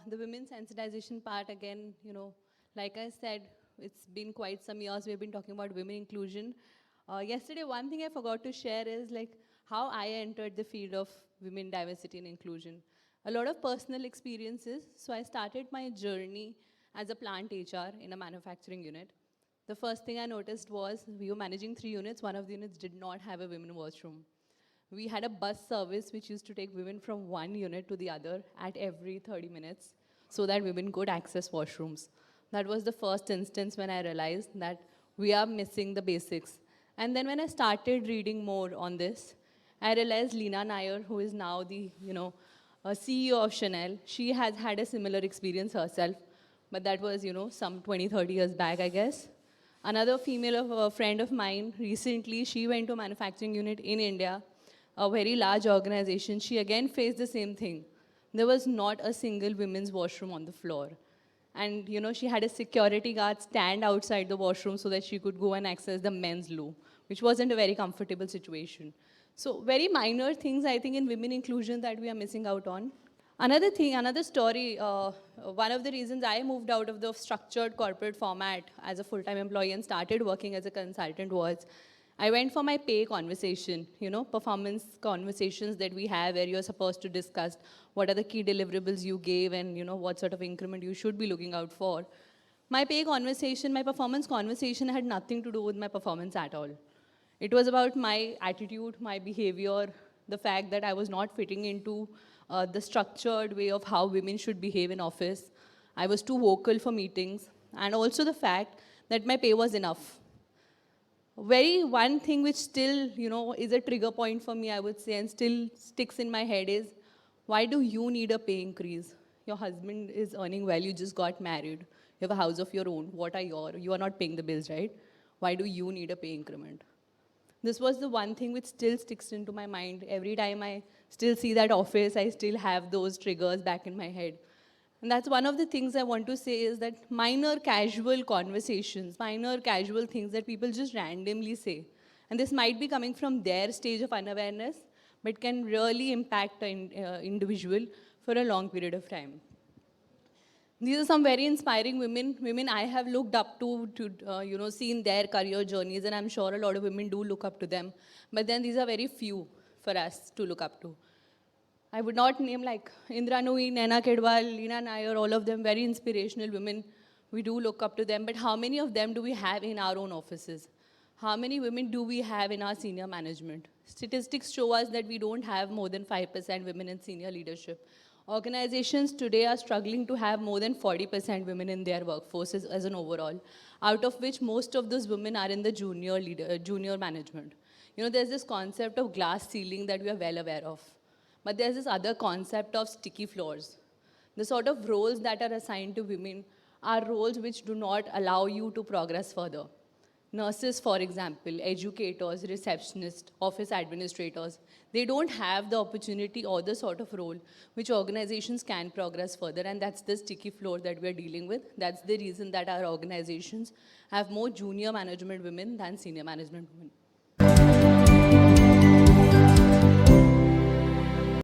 The women sensitization part, again, like I said, it's been quite some years we've been talking about women inclusion. Yesterday, one thing I forgot to share is like how I entered the field of women diversity and inclusion. A lot of personal experiences. So I started my journey as a plant HR in a manufacturing unit. The first thing I noticed was we were managing 3 units. One of the units did not have a women washroom. We had a bus service which used to take women from one unit to the other at every 30 minutes so that women could access washrooms. That was the first instance when I realized that we are missing the basics. And then when I started reading more on this, I realized Leena Nair, who is now the CEO of Chanel, she has had a similar experience herself, but that was some 20, 30 years back, I guess. Another female of a friend of mine, recently, she went to a manufacturing unit in India, a very large organization. She again faced the same thing. There was not a single women's washroom on the floor. And she had a security guard stand outside the washroom so that she could go and access the men's loo, which wasn't a very comfortable situation. So very minor things, I think, in women inclusion that we are missing out on. Another thing, another story, one of the reasons I moved out of the structured corporate format as a full-time employee and started working as a consultant was, I went for my pay conversation, performance conversations that we have where you're supposed to discuss what are the key deliverables you gave and, what sort of increment you should be looking out for. My pay conversation, my performance conversation had nothing to do with my performance at all. It was about my attitude, my behavior, the fact that I was not fitting into the structured way of how women should behave in office. I was too vocal for meetings, and also the fact that my pay was enough. One thing which still, is a trigger point for me, I would say, and still sticks in my head is, why do you need a pay increase? Your husband is earning well, you just got married, you have a house of your own, you are not paying the bills, right? Why do you need a pay increment? This was the one thing which still sticks into my mind. Every time I still see that office, I still have those triggers back in my head. And that's one of the things I want to say is that minor casual conversations, minor casual things that people just randomly say. And this might be coming from their stage of unawareness, but can really impact an individual for a long period of time. These are some very inspiring women I have looked up to seen their career journeys, and I'm sure a lot of women do look up to them. But then these are very few for us to look up to. I would not name like Indra Nooyi, Naina Kedwal, Leena Nair, all of them very inspirational women. We do look up to them, but how many of them do we have in our own offices? How many women do we have in our senior management? Statistics show us that we don't have more than 5% women in senior leadership. Organizations today are struggling to have more than 40% women in their workforces as an overall, out of which most of those women are in the junior management. There's this concept of glass ceiling that we are well aware of. But there's this other concept of sticky floors. The sort of roles that are assigned to women are roles which do not allow you to progress further. Nurses, for example, educators, receptionists, office administrators, they don't have the opportunity or the sort of role which organizations can progress further, and that's the sticky floor that we're dealing with. That's the reason that our organizations have more junior management women than senior management women.